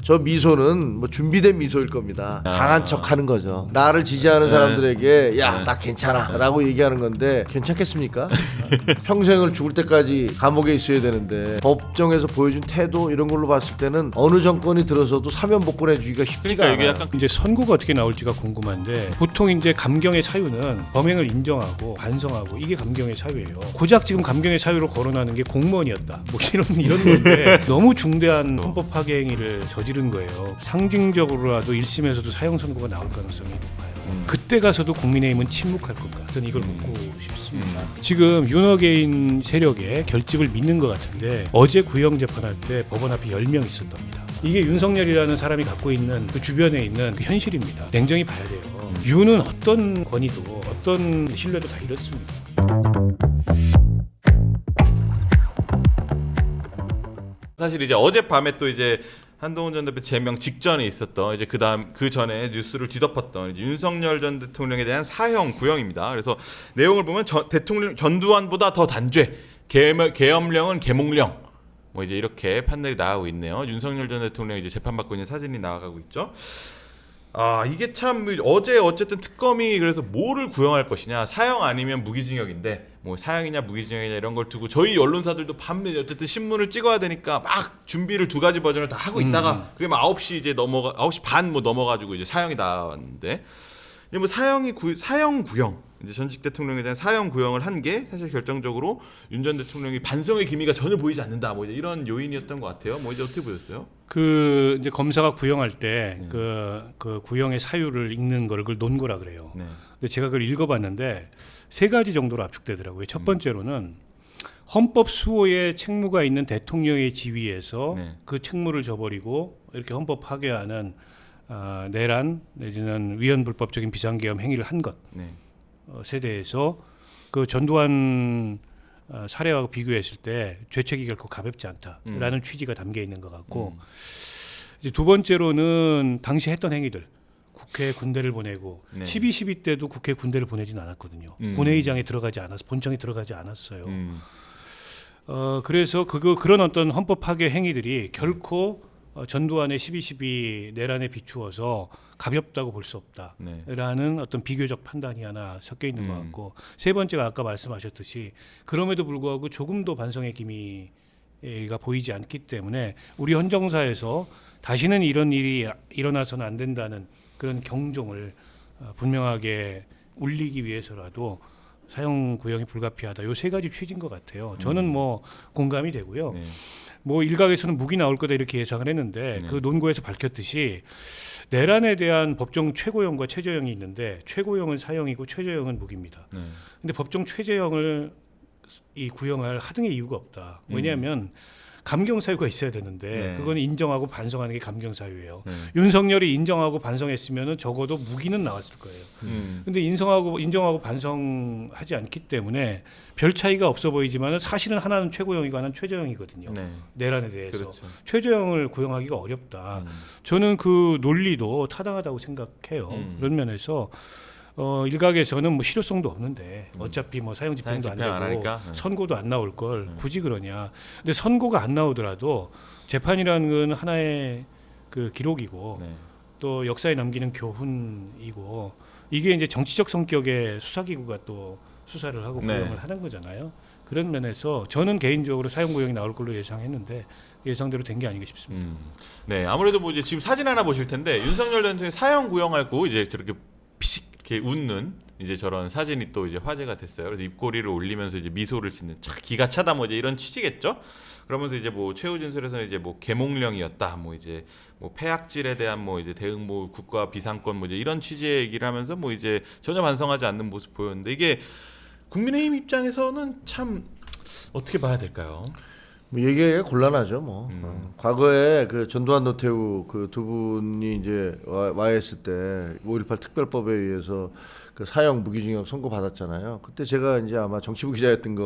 저 미소는 뭐 준비된 미소일 겁니다. 강한 척하는 거죠. 나를 지지하는 사람들에게 야, 나 괜찮아라고 얘기하는 건데 괜찮겠습니까? 평생을 죽을 때까지 감옥에 있어야 되는데 법정에서 보여준 태도 이런 걸로 봤을 때는 어느 정권이 들어서도 사면복권해주기가 쉽지가 그러니까 않아요. 이게 약간 이제 선고가 어떻게 나올지가 궁금한데 보통 이제 감경의 사유는 범행을 인정하고 반성하고 이게 감경의 사유예요. 고작 지금 감경의 사유로 거론하는 게 공무원이었다. 뭐 이런 건데 너무 중대한 헌법 파괴 행위를 저지른 거예요. 상징적으로라도 1심에서도 사형 선고가 나올 가능성이 높아요. 그때 가서도 국민의힘은 침묵할 건가? 저는 이걸 묻고 싶습니다. 지금 윤호개인 세력의 결집을 믿는 것 같은데 어제 구형 재판할 때 법원 앞에 10명 있었답니다. 이게 윤석열이라는 사람이 갖고 있는 그 주변에 있는 그 현실입니다. 냉정히 봐야 돼요. 윤은 어떤 권위도 어떤 신뢰도 다 잃었습니다. 사실 이제 어젯밤에 또 이제 한동훈 전 대표 제명 직전에 있었던 이제 그 전에 뉴스를 뒤덮었던 이제 윤석열 전 대통령에 대한 사형 구형입니다. 그래서 내용을 보면 대통령 전두환보다 더 단죄, 계엄령은 계몽령, 뭐 이제 이렇게 판단이 나가고 있네요. 윤석열 전 대통령 이제 재판받고 있는 사진이 나가고 있죠. 아 이게 참 어제 어쨌든 특검이 그래서 뭐를 구형할 것이냐, 사형 아니면 무기징역인데 뭐 사형이냐 무기징역이냐 이런 걸 두고 저희 언론사들도 밤에 어쨌든 신문을 찍어야 되니까 막 준비를 두 가지 버전을 다 하고 있다가 그게 막 9시 이제 9시 반 뭐 넘어가지고 이제 사형이 나왔는데 이제 뭐 사형 구형 이제 전직 대통령에 대한 사형 구형을 한 게 사실 결정적으로 윤 전 대통령이 반성의 기미가 전혀 보이지 않는다 뭐 이제 이런 요인이었던 것 같아요. 뭐 이제 어떻게 보셨어요? 그 이제 검사가 구형할 때 그 구형의 사유를 읽는 거를 그걸 논거라 그래요. 네. 근데 제가 그걸 읽어봤는데 세 가지 정도로 압축되더라고요. 첫 번째로는 헌법 수호의 책무가 있는 대통령의 지위에서 네. 그 책무를 저버리고 이렇게 헌법 파괴하는 내란 내지는 위헌불법적인 비상계엄 행위를 한 것 네. 세대에서 그 전두환 사례와 비교했을 때 죄책이 결코 가볍지 않다라는 취지가 담겨 있는 것 같고 이제 두 번째로는 당시 했던 행위들 국회에 군대를 보내고 네. 12.12 때도 국회에 군대를 보내진 않았거든요. 본회의장에 들어가지 않아서 본청에 들어가지 않았어요. 그래서 그런 어떤 헌법 파괴 행위들이 결코 전두환의 12.12 내란에 비추어서 가볍다고 볼 수 없다라는 어떤 비교적 판단이 하나 섞여 있는 것 같고 세 번째가 아까 말씀하셨듯이 그럼에도 불구하고 조금도 반성의 기미가 보이지 않기 때문에 우리 헌정사에서 다시는 이런 일이 일어나서는 안 된다는 그런 경종을 분명하게 울리기 위해서라도 사형 구형이 불가피하다. 요 세 가지 취지인 것 같아요. 저는 뭐 공감이 되고요. 네. 뭐 일각에서는 무기 나올 거다 이렇게 예상을 했는데 그 논고에서 밝혔듯이 내란에 대한 법정 최고형과 최저형이 있는데 최고형은 사형이고 최저형은 무기입니다. 네. 근데 법정 최저형을 이 구형할 하등의 이유가 없다. 왜냐하면 감경 사유가 있어야 되는데 그건 인정하고 반성하는 게 감경 사유예요. 윤석열이 인정하고 반성했으면은 적어도 무기는 나왔을 거예요. 근데 인정하고 반성하지 않기 때문에 별 차이가 없어 보이지만은 사실은 하나는 최고형이고 하나는 최저형이거든요. 네. 내란에 대해서 그렇죠. 최저형을 구형하기가 어렵다. 저는 그 논리도 타당하다고 생각해요. 그런 면에서 일각에서는 뭐 실효성도 없는데 어차피 뭐 사형 집행도 안 집행 안 되고 하니까. 선고도 안 나올 걸 굳이 그러냐. 근데 선고가 안 나오더라도 재판이라는 건 하나의 그 기록이고 네. 또 역사에 남기는 교훈이고 이게 이제 정치적 성격의 수사기구가 또 수사를 하고 네. 구형을 하는 거잖아요. 그런 면에서 저는 개인적으로 사형 구형이 나올 걸로 예상했는데 예상대로 된 게 아닌가 싶습니다. 네, 아무래도 뭐 이제 지금 사진 하나 보실 텐데 윤석열 전 대통령 사형 구형하고 이제 저렇게 피식 이렇게 웃는 이제 저런 사진이 또 이제 화제가 됐어요. 그래서 입꼬리를 올리면서 이제 미소를 짓는 기가 차다 뭐 이제 이런 취지겠죠. 그러면서 이제 뭐 최후 진술에서는 이제 뭐 계몽령이었다, 뭐 이제 뭐 폐악질에 대한 뭐 이제 대응 뭐 국가 비상권 뭐 이제 이런 취지의 얘기를 하면서 뭐 이제 전혀 반성하지 않는 모습 보였는데 이게 국민의힘 입장에서는 참 어떻게 봐야 될까요? 뭐 얘기가 곤란하죠. 뭐 과거에 그 전두환 노태우 그 두 분이 이제 와 있을 때 5.18 특별법에 의해서 그 사형 무기징역 선고 받았잖아요. 그때 제가 이제 아마 정치부 기자였던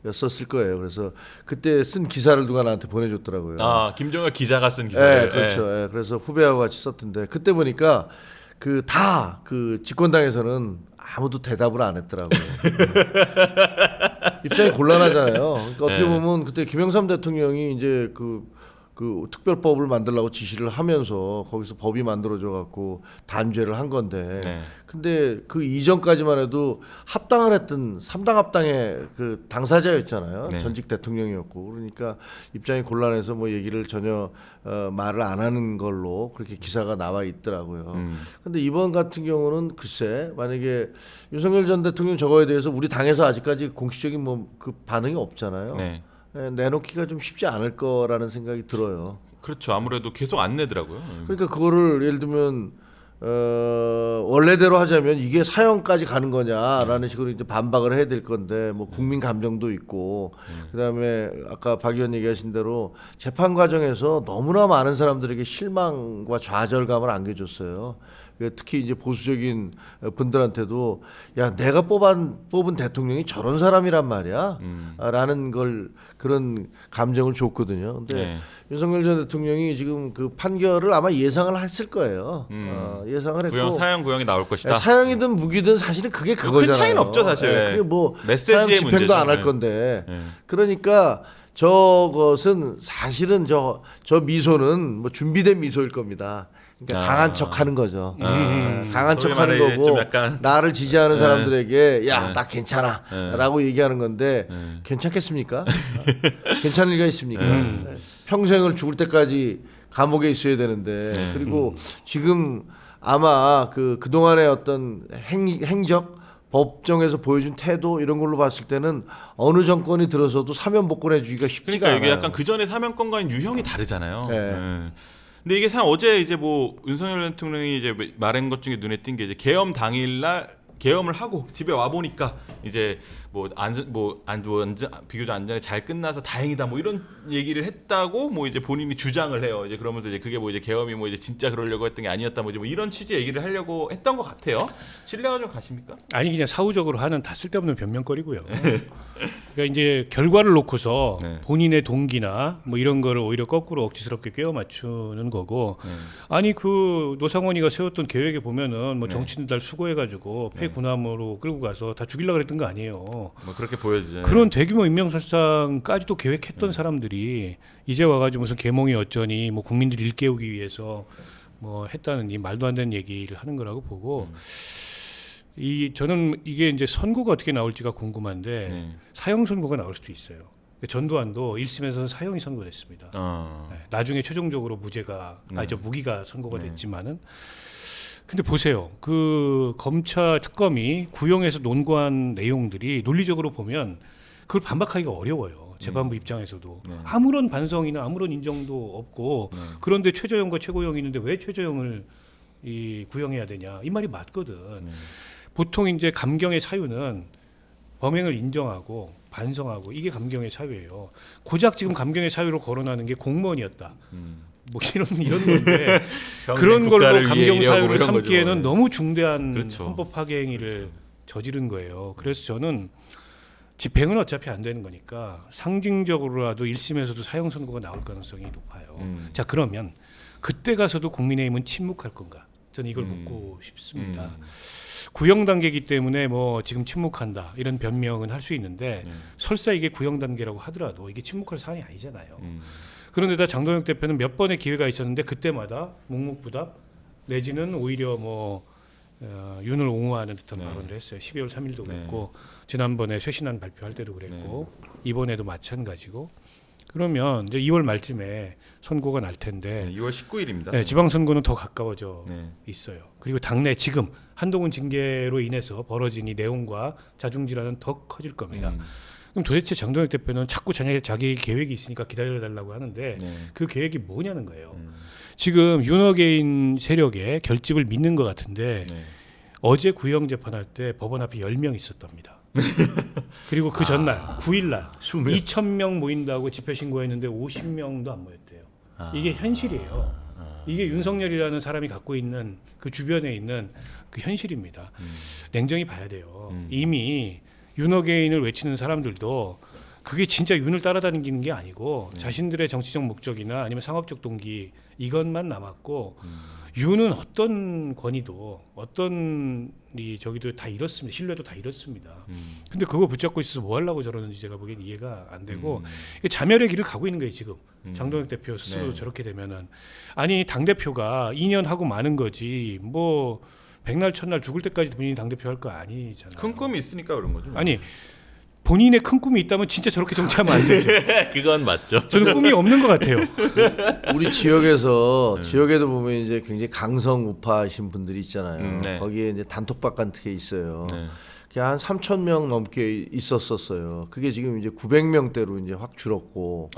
거였었을 거예요. 그래서 그때 쓴 기사를 누가 나한테 보내줬더라고요. 아 김종혁 기자가 쓴 기사. 네, 그렇죠. 네, 그래서 후배하고 같이 썼던데 그때 보니까 그 다 그 집권당에서는 아무도 대답을 안 했더라고요. 입장이 곤란하잖아요. 그러니까 어떻게 보면 그때 김영삼 대통령이 이제 그 그 특별법을 만들라고 지시를 하면서 거기서 법이 만들어져 갖고 단죄를 한 건데 네. 근데 그 이전까지만 해도 합당을 했던 3당 합당의 그 당사자였잖아요. 네. 전직 대통령이었고 그러니까 입장이 곤란해서 뭐 얘기를 전혀 말을 안 하는 걸로 그렇게 기사가 나와 있더라고요. 근데 이번 같은 경우는 글쎄 만약에 윤석열 전 대통령 저거에 대해서 우리 당에서 아직까지 공식적인 뭐 그 반응이 없잖아요. 네. 내놓기가 좀 쉽지 않을 거라는 생각이 들어요. 그렇죠. 아무래도 계속 안 내더라고요. 그러니까 그거를 예를 들면 원래대로 하자면 이게 사형까지 가는 거냐라는 식으로 이제 반박을 해야 될 건데 뭐 국민 감정도 있고 그다음에 아까 박 의원 얘기하신 대로 재판 과정에서 너무나 많은 사람들에게 실망과 좌절감을 안겨줬어요. 특히 이제 보수적인 분들한테도 야 내가 뽑은 대통령이 저런 사람이란 말이야 라는 걸 그런 감정을 줬거든요. 근데 네. 윤석열 전 대통령이 지금 그 판결을 아마 예상을 했을 거예요. 예상을 했고 사형 구형이 나올 것이다. 사형이든 무기든 사실은 그게 그거잖아요. 큰 차이는 없죠, 사실. 그게 뭐 메시지의 사형 집행도 문제죠. 안 할 네. 건데 네. 그러니까 저것은 사실은 저 미소는 뭐 준비된 미소일 겁니다. 그러니까 강한 척하는 거죠. 강한 소위 척하는 말해 좀 거고 약간 나를 지지하는 사람들에게 야 네. 나 괜찮아라고 얘기하는 건데 괜찮겠습니까? 괜찮을 리가 있습니까? 평생을 죽을 때까지 감옥에 있어야 되는데 그리고 지금 아마 그동안의 어떤 행적 법정에서 보여준 태도 이런 걸로 봤을 때는 어느 정권이 들어서도 사면 복권해 주기가 쉽지가 그러니까 이게 않아요. 약간 그 전에 사면권과는 유형이 다르잖아요. 네. 근데 이게 참 어제 이제 뭐 윤석열 대통령이 이제 말한 것 중에 눈에 띈 게 이제 계엄 당일날 계엄을 하고 집에 와 보니까 이제 비교적 안전에 잘 끝나서 다행이다 뭐 이런 얘기를 했다고 뭐 이제 본인이 주장을 해요. 이제 그러면서 이제 그게 뭐 이제 계엄이 뭐 이제 진짜 그러려고 했던 게 아니었다 뭐 이제 뭐 이런 취지 얘기를 하려고 했던 것 같아요. 신뢰가 좀 가십니까? 아니 그냥 사후적으로 하는 다 쓸데없는 변명거리고요. 그러니까 이제 결과를 놓고서 네. 본인의 동기나 뭐 이런 거를 오히려 거꾸로 억지스럽게 꿰어 맞추는 거고. 아니 그 노상원이가 세웠던 계획에 보면은 뭐 정치인들 수고해가지고 폐군함으로 끌고 가서 다 죽이려고 그랬던 거 아니에요. 뭐 그렇게 보여지죠. 그런 대규모 인명살상까지도 계획했던 사람들이 이제 와가지고 무슨 계몽이 어쩌니 뭐 국민들 일깨우기 위해서 뭐 했다는 이 말도 안 되는 얘기를 하는 거라고 보고 저는 이게 이제 선고가 어떻게 나올지가 궁금한데 사형 선고가 나올 수도 있어요. 전두환도 1심에서는 사형이 선고됐습니다. 네, 나중에 최종적으로 무기가 선고가 됐지만은 근데 보세요. 그 검찰 특검이 구형해서 논거한 내용들이 논리적으로 보면 그걸 반박하기가 어려워요. 재판부 입장에서도 아무런 반성이나 아무런 인정도 없고 그런데 최저형과 최고형이 있는데 왜 최저형을 구형해야 되냐 이 말이 맞거든. 보통 이제 감경의 사유는 범행을 인정하고 반성하고 이게 감경의 사유예요. 고작 지금 감경의 사유로 거론하는 게 공무원이었다. 뭐 이런 건데 그런 걸로 감경 사유를 삼기에는 너무 중대한 그렇죠. 헌법 파괴 행위를 저지른 거예요. 그래서 저는 집행은 어차피 안 되는 거니까 상징적으로라도 1심에서도 사형 선고가 나올 가능성이 높아요. 자 그러면 그때 가서도 국민의힘은 침묵할 건가? 저는 이걸 묻고 싶습니다. 구형 단계이기 때문에 뭐 지금 침묵한다 이런 변명은 할 수 있는데 설사 이게 구형 단계라고 하더라도 이게 침묵할 사안이 아니잖아요. 그런데다 장동혁 대표는 몇 번의 기회가 있었는데 그때마다 묵묵부답 내지는 오히려 윤을 옹호하는 듯한 발언을 했어요. 12월 3일도 그랬고 지난번에 쇄신안 발표할 때도 그랬고 이번에도 마찬가지고 그러면 이제 2월 말쯤에 선고가 날 텐데 2월 19일입니다. 네, 지방선거는 더 가까워져 있어요. 그리고 당내 지금 한동훈 징계로 인해서 벌어진 이 내용과 자중질환은 더 커질 겁니다. 그럼 도대체 장동혁 대표는 자꾸 자기 계획이 있으니까 기다려달라고 하는데 그 계획이 뭐냐는 거예요. 지금 윤어게인 세력의 결집을 믿는 것 같은데 어제 구형 재판할 때 법원 앞에 10명 있었답니다. 그리고 그 전날 9일날 2,000명 모인다고 집회 신고했는데 50명도 안 모였대요. 이게 현실이에요. 이게 윤석열이라는 사람이 갖고 있는 그 주변에 있는 그 현실입니다. 냉정히 봐야 돼요. 이미 윤어게인을 외치는 사람들도 그게 진짜 윤을 따라다니는 게 아니고 자신들의 정치적 목적이나 아니면 상업적 동기 이것만 남았고 유는 어떤 권위도 어떤 이 저기도 다 잃었습니다. 신뢰도 다 잃었습니다. 근데 그거 붙잡고 있어서 뭐 하려고 저러는지 제가 보기엔 이해가 안 되고 이게 자멸의 길을 가고 있는 거예요 지금. 장동혁 대표 스스로 네. 저렇게 되면은 아니 당 대표가 2년 하고 마는 거지 뭐 백날 첫날 죽을 때까지 본인이 당 대표 할 거 아니잖아요. 큰 꿈이 있으니까 그런 거죠. 아니 본인의 큰 꿈이 있다면 진짜 저렇게 정치하면 안 되죠. 그건 맞죠. 저는 꿈이 없는 것 같아요. 우리 지역에서 지역에도 보면 이제 굉장히 강성 우파이신 분들이 있잖아요. 네. 거기에 이제 단톡방 같은 게 있어요. 네. 그게 한 3,000명 넘게 있었었어요. 그게 지금 이제 900명대로 이제 확 줄었고,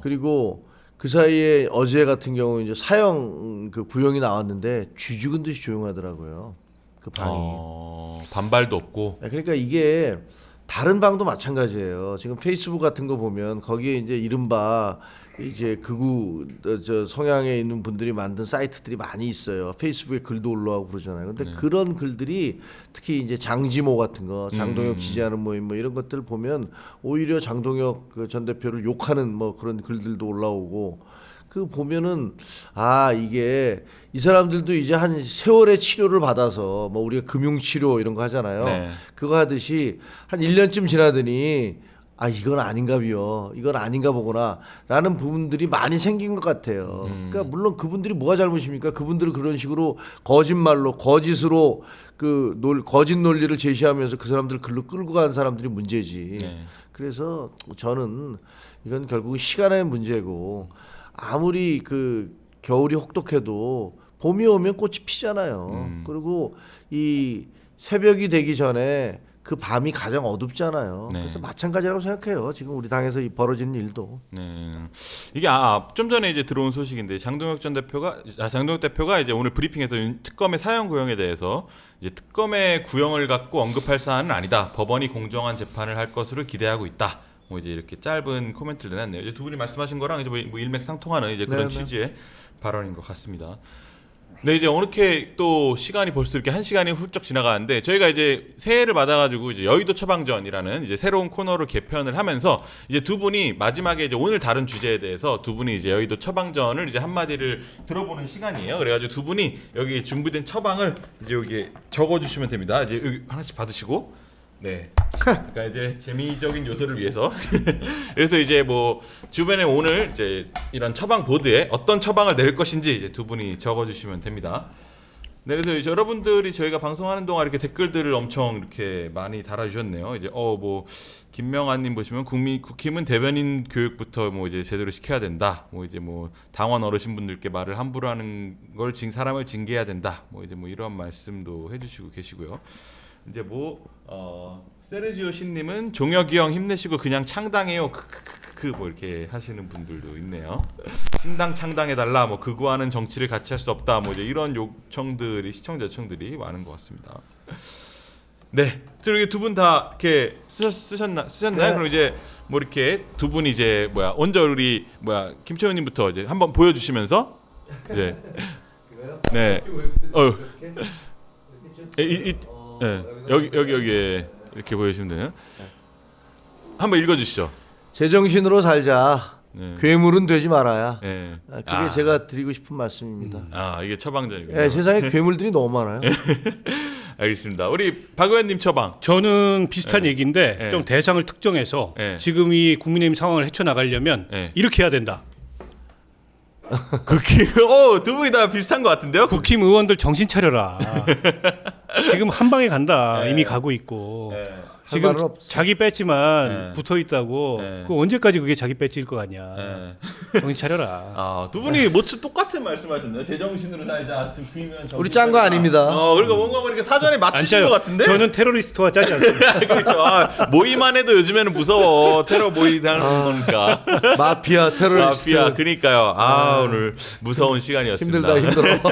그리고 그 사이에 어제 같은 경우 이제 사형 그 구형이 나왔는데 쥐 죽은 듯이 조용하더라고요. 그 방이. 반발도 없고. 그러니까 이게 다른 방도 마찬가지예요. 지금 페이스북 같은 거 보면 거기에 이제 이른바 이제 극우 저 성향에 있는 분들이 만든 사이트들이 많이 있어요. 페이스북에 글도 올라오고 그러잖아요. 근데 그런 글들이 특히 이제 장지모 같은 거, 장동혁 지지하는 모임 뭐 이런 것들 보면 오히려 장동혁 그 전 대표를 욕하는 뭐 그런 글들도 올라오고 그 보면은 아 이게 이 사람들도 이제 한 세월의 치료를 받아서 뭐 우리가 금융 치료 이런 거 하잖아요. 네. 그거 하듯이 한 1년쯤 지나더니 아 이건 아닌가 봐요. 이건 아닌가 보구나 라는 부분들이 많이 생긴 것 같아요. 그러니까 물론 그분들이 뭐가 잘못입니까? 그분들은 그런 식으로 거짓말로 거짓으로 거짓 논리를 제시하면서 그 사람들을 글로 끌고 간 사람들이 문제지. 네. 그래서 저는 이건 결국 시간의 문제고 아무리 그 겨울이 혹독해도 봄이 오면 꽃이 피잖아요. 그리고 이 새벽이 되기 전에 그 밤이 가장 어둡잖아요. 네. 그래서 마찬가지라고 생각해요. 지금 우리 당에서 이 벌어지는 일도. 네. 이게 좀 전에 이제 들어온 소식인데 장동혁 대표가 이제 오늘 브리핑에서 특검의 사형 구형에 대해서 이제 특검의 구형을 갖고 언급할 사안은 아니다. 법원이 공정한 재판을 할 것으로 기대하고 있다. 뭐 이제 이렇게 짧은 코멘트를 내놨네요. 이제 두 분이 말씀하신 거랑 이제 뭐 일맥상통하는 이제 그런 네네. 취지의 발언인 것 같습니다. 네, 이제 이렇게 또 시간이 벌써 이렇게 1시간이 훌쩍 지나가는데 저희가 이제 새해를 받아가지고 이제 여의도 처방전이라는 이제 새로운 코너를 개편을 하면서 이제 두 분이 마지막에 이제 오늘 다른 주제에 대해서 두 분이 이제 여의도 처방전을 이제 한마디를 들어보는 시간이에요. 그래가지고 두 분이 여기 준비된 처방을 이제 여기 적어주시면 됩니다. 이제 여기 하나씩 받으시고. 네. 그러니까 이제 재미적인 요소를 위해서 그래서 이제 뭐 주변에 오늘 이제 이런 처방 보드에 어떤 처방을 낼 것인지 이제 두 분이 적어주시면 됩니다. 네, 그래서 이제 여러분들이 저희가 방송하는 동안 이렇게 댓글들을 엄청 이렇게 많이 달아주셨네요. 이제 뭐 김명아님 보시면 국힘은 대변인 교육부터 뭐 이제 제대로 시켜야 된다. 뭐 이제 뭐 당원 어르신분들께 말을 함부로 하는 걸 사람을 징계해야 된다. 뭐 이제 뭐 이런 말씀도 해주시고 계시고요. 이제 세르지오 신님은 종혁이 형 힘내시고 그냥 창당해요. 뭐 이렇게 하시는 분들도 있네요. 신당 창당해달라. 뭐 극우하는 정치를 같이 할 수 없다. 뭐 이제 이런 요청들이 시청자 요청들이 많은 것 같습니다. 네, 저기 두 분 다 이렇게 쓰셨나요? 네. 그럼 이제 뭐 이렇게 두 분이 이제 먼저 우리 김채원님부터 이제 한번 보여주시면서 이제 네, 네, 여기 이렇게 보여주시면 되나요? 한번 읽어주시죠. 제정신으로 살자. 네. 괴물은 되지 말아야. 네. 그게 제가 드리고 싶은 말씀입니다. 이게 처방전이군요. 네, 세상에 괴물들이 너무 많아요. 알겠습니다. 우리 박 의원님 처방. 저는 비슷한 네. 얘기인데 네. 좀 대상을 특정해서 네. 지금 이 국민의힘 상황을 헤쳐나가려면 네. 이렇게 해야 된다. 두 분이 다 비슷한 것 같은데요? 국힘 의원들 정신 차려라. 지금 한 방에 간다. 네. 이미 가고 있고. 네. 지금 말은 없어. 자기 배지만 네. 붙어 있다고. 네. 그 언제까지 그게 자기 배지일 거 아니야. 네. 정신 차려라. 두 분이 똑같은 말씀하셨네요. 제정신으로 살자. 지금 구이면 우리 짠 거 아닙니다. 그러니까 뭔가 뭐 이렇게 사전에 안 맞추신 짜요. 것 같은데. 저는 테러리스트와 짜지 않습니다. 그렇죠. 모의만 해도 요즘에는 무서워. 테러 모의 당하는 거니까. 마피아, 테러리스트. 마피아. 그러니까요. 오늘 무서운 시간이었습니다. 힘들다 힘들어.